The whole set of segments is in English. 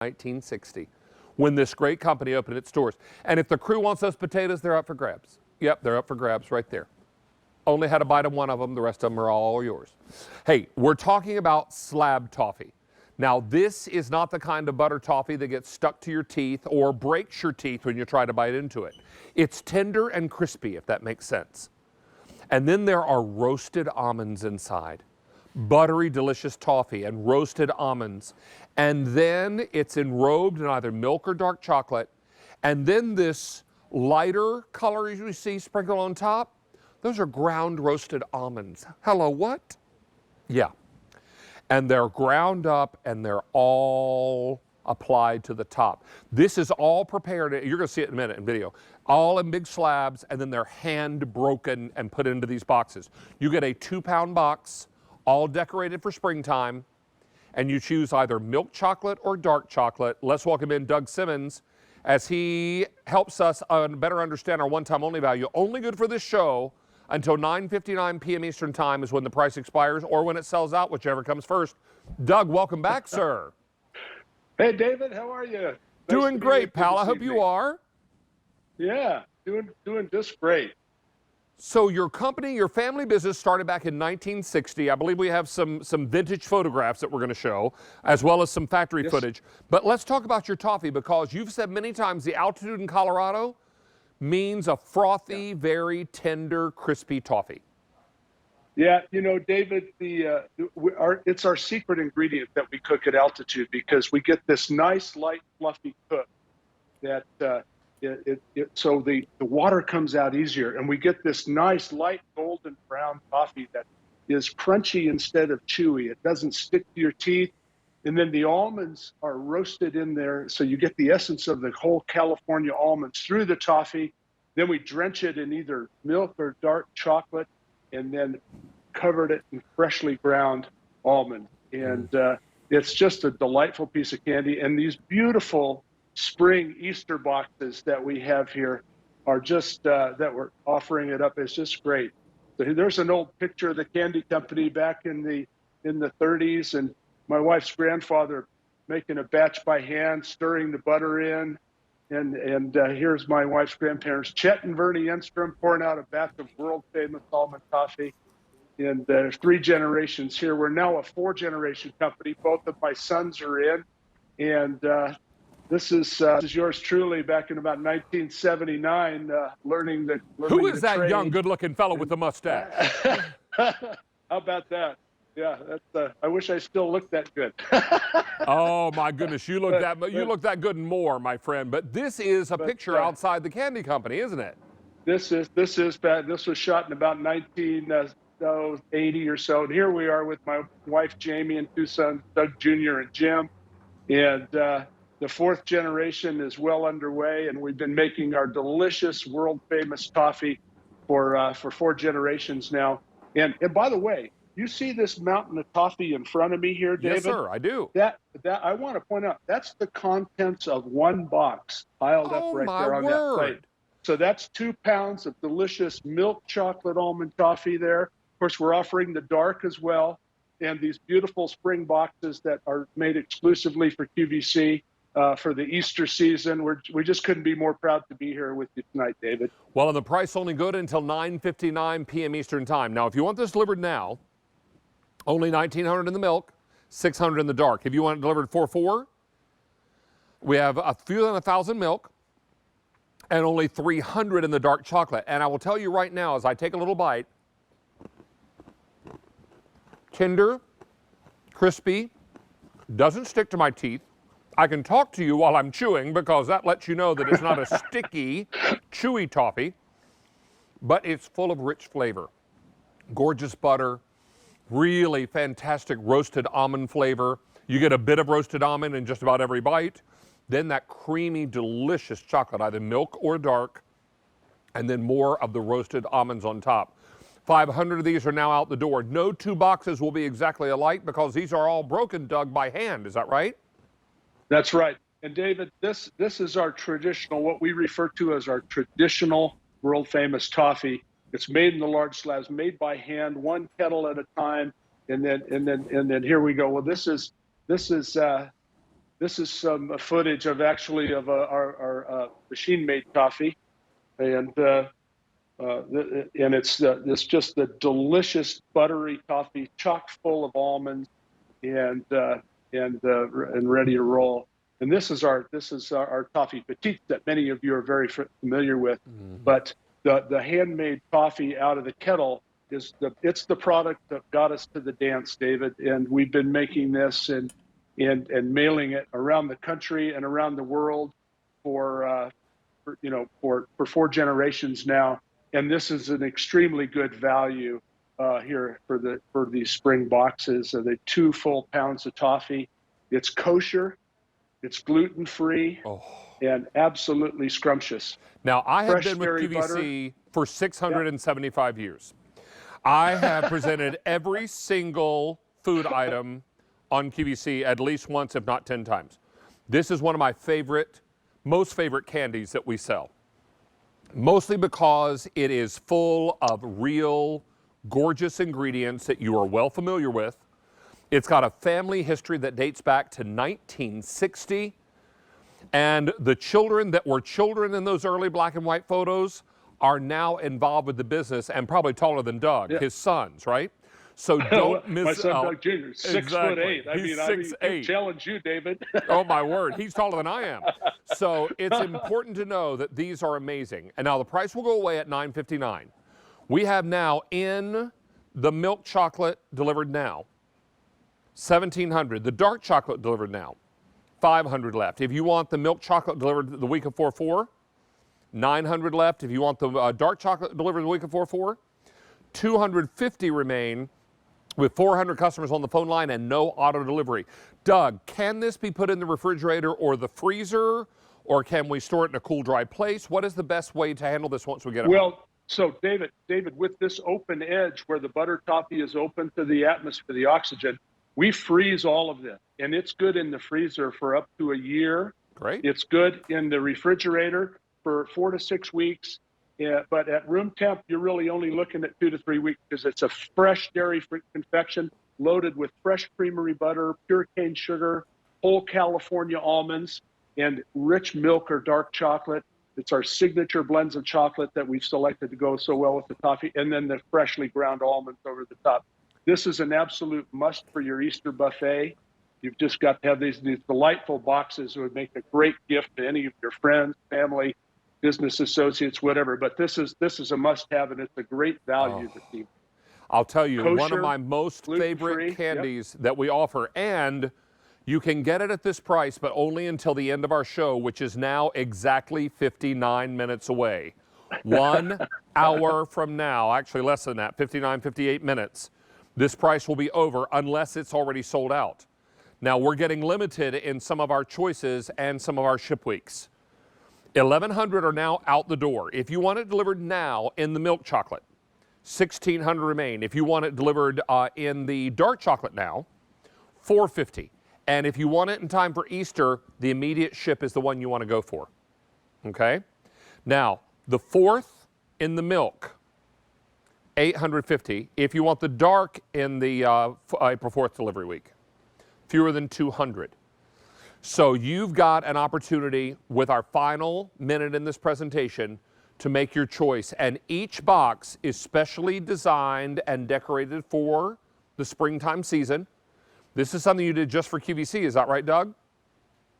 1960 when this great company opened its doors. And if the crew wants those potatoes, they're up for grabs. Yep, they're up for grabs right there. Only had a bite of one of them. The rest of them are all yours. Hey, we're talking about slab toffee. Now, this is not the kind of butter toffee that gets stuck to your teeth or breaks your teeth when you try to bite into it. It's tender and crispy, if that makes sense. And then there are roasted almonds inside. Buttery, delicious toffee and roasted almonds. And then it's enrobed in either milk or dark chocolate. And then this lighter color as you see sprinkled on top, those are ground roasted almonds. Hello, what? Yeah. And they're ground up and they're all applied to the top. This is all prepared, you're going to see it in a minute in video, all in big slabs, and then they're hand broken and put into these boxes. You get a 2-pound box, all decorated for springtime, and you choose either milk chocolate or dark chocolate. Let's welcome in Doug Simmons as he helps us better understand our one-time only value. Only good for this show until 9:59 p.m. Eastern Time is when the price expires or when it sells out, whichever comes first. Doug, welcome back, sir. Hey, David, how are you? Doing great, pal. I hope you are. Yeah, doing just great. So your company, your family business started back in 1960. I believe we have some vintage photographs that we're going to show, as well as some factory footage. But let's talk about your toffee, because you've said many times the altitude in Colorado means a frothy, very tender, crispy toffee. Yeah, you know, David, it's our secret ingredient that we cook at altitude, because we get this nice, light, fluffy cook that so the water comes out easier, and we get this nice, light, golden brown toffee that is crunchy instead of chewy. It doesn't stick to your teeth. And then the almonds are roasted in there, so you get the essence of the whole California almonds through the toffee. Then we drench it in either milk or dark chocolate, and then covered it in freshly ground almond. And it's just a delightful piece of candy. And these beautiful spring Easter boxes that we have here are just, that we're offering it up, is just great. So there's an old picture of the candy company back in the 30s, and my wife's grandfather making a batch by hand, stirring the butter in. And here's my wife's grandparents, Chet and Vernie Enstrom, pouring out a batch of world-famous Almond Toffee. And there's 3 generations here. We're now a 4-generation company. Both of my sons are in. And this is yours truly back in about 1979, learning the Who is that young, good-looking fellow with the mustache? How about that? Yeah, that's, I wish I still looked that good. Oh my goodness, you look that good and more, my friend. But this is a picture outside the candy company, isn't it? This was shot in about 1980 or so, and here we are with my wife Jamie and 2 sons, Doug Jr. and Jim, and the 4th generation is well underway, and we've been making our delicious, world-famous toffee for 4 generations now. And by the way, you see this mountain of toffee in front of me here, David? Yes, sir, I do. That I want to point out, that's the contents of 1 box piled up right there on that plate. So that's 2 pounds of delicious milk chocolate almond toffee there. Of course, we're offering the dark as well, and these beautiful spring boxes that are made exclusively for QVC for the Easter season. We just couldn't be more proud to be here with you tonight, David. Well, and the price only good until 9:59 p.m. Eastern Time. Now, if you want this delivered now, only $1,900 in the milk, $600 in the dark. If you want it delivered for $4, we have a few than 1,000 milk and only $300 in the dark chocolate. And I will tell you right now, as I take a little bite, tender, crispy, doesn't stick to my teeth. I can talk to you while I'm chewing, because that lets you know that it's not a sticky, chewy toffee, but it's full of rich flavor. Gorgeous butter. Really fantastic roasted almond flavor. You get a bit of roasted almond in just about every bite. Then that creamy, delicious chocolate, either milk or dark, and then more of the roasted almonds on top. 500 of these are now out the door. No 2 boxes will be exactly alike, because these are all broken, Doug, by hand. Is that right? That's right. And David, this is our traditional, what we refer to as our traditional world-famous toffee. It's made in the large slabs, made by hand, 1 kettle at a time, and then here we go. Well, this is this is some footage of actually of our machine-made toffee, and it's just the delicious buttery toffee, chock full of almonds, and ready to roll. And this is our toffee petite that many of you are very familiar with. But the handmade toffee out of the kettle it's the product that got us to the dance, David. And we've been making this and mailing it around the country and around the world for 4 generations now. And this is an extremely good value here for these spring boxes. The 2 full pounds of toffee. It's kosher, it's gluten-free, and absolutely scrumptious. Now, I have Fresh been with dairy QVC for 675 years. I have presented every single food item on QVC at least once, if not 10 times. This is one of my most favorite candies that we sell. Mostly because it is full of real gorgeous ingredients that you are well familiar with. It's got a family history that dates back to 1960. And the children that were children in those early black and white photos are now involved with the business and probably taller than Doug, his sons, right? So don't miss my son out. Doug Jr. 6'8". I challenge you, David. Oh my word, he's taller than I am. So it's important to know that these are amazing. And now the price will go away at $9.59. We have now in the milk chocolate delivered now, $1,700. The dark chocolate delivered now, $500 left. If you want the milk chocolate delivered the week of 4/4, $900 left. If you want the dark chocolate delivered the week of 4/4, $250 remain, with 400 customers on the phone line and no auto delivery. Doug, can this be put in the refrigerator or the freezer, or can we store it in a cool, dry place? What is the best way to handle this once we get it? Well, so David, with this open edge where the butter toffee is open to the atmosphere, the oxygen, we freeze all of this, and it's good in the freezer for up to a year. Great. It's good in the refrigerator for 4 to 6 weeks. Yeah, but at room temp, you're really only looking at 2 to 3 weeks because it's a fresh dairy-free confection loaded with fresh creamery butter, pure cane sugar, whole California almonds, and rich milk or dark chocolate. It's our signature blends of chocolate that we've selected to go so well with the toffee, and then the freshly ground almonds over the top. This is an absolute must for your Easter buffet. You've just got to have these delightful boxes that would make a great gift to any of your friends, family, business associates, whatever. But this is a must-have, and it's a great value to people. I'll tell you, Kosher, one of my most favorite candies that we offer, and you can get it at this price, but only until the end of our show, which is now exactly 59 minutes away. 1 hour from now, actually less than that, 59, 58 minutes, this price will be over unless it's already sold out. Now, we're getting limited in some of our choices and some of our ship weeks. 1,100 are now out the door. If you want it delivered now in the milk chocolate, 1,600 remain. If you want it delivered in the dark chocolate now, $450. And if you want it in time for Easter, the immediate ship is the one you want to go for. Okay? Now, the 4th in the milk, $850. If you want the dark in the April 4th delivery week, fewer than 200. So you've got an opportunity with our final minute in this presentation to make your choice. And each box is specially designed and decorated for the springtime season. This is something you did just for QVC. Is that right, Doug?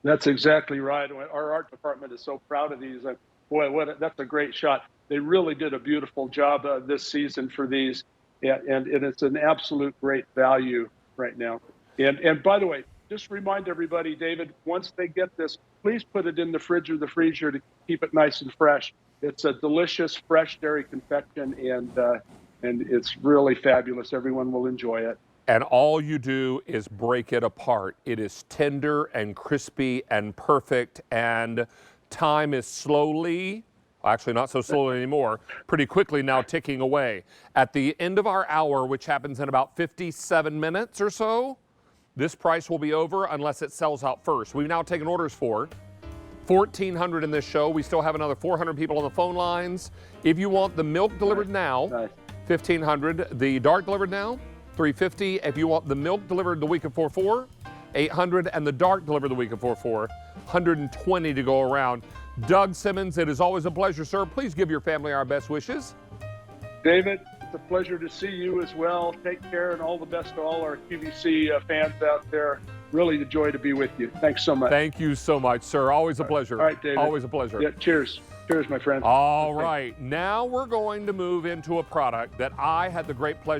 That's exactly right. Our art department is so proud of these. Boy, that's a great shot. They really did a beautiful job this season for these. And it's an absolute great value right now. And by the way, just remind everybody, David, once they get this, please put it in the fridge or the freezer to keep it nice and fresh. It's a delicious, fresh dairy confection, and it's really fabulous. Everyone will enjoy it. And all you do is break it apart. It is tender and crispy and perfect, and time is slowly, actually not so slowly anymore, pretty quickly now ticking away. At the end of our hour, which happens in about 57 minutes or so, this price will be over unless it sells out first. We've now taken orders for 1,400 in this show. We still have another 400 people on the phone lines. If you want the milk delivered now, 1,500. The dark delivered now, $350. If you want the milk delivered the week of 4/4, 800, and the dark delivered the week of 4/4, 120 to go around. Doug Simmons, it is always a pleasure, sir. Please give your family our best wishes. David, it's a pleasure to see you as well. Take care, and all the best to all our QVC fans out there. Really a joy to be with you. Thanks so much. Thank you so much, sir. Always a pleasure. All right, David. Always a pleasure. Yeah, cheers. Cheers, my friend. All right. Now we're going to move into a product that I had the great pleasure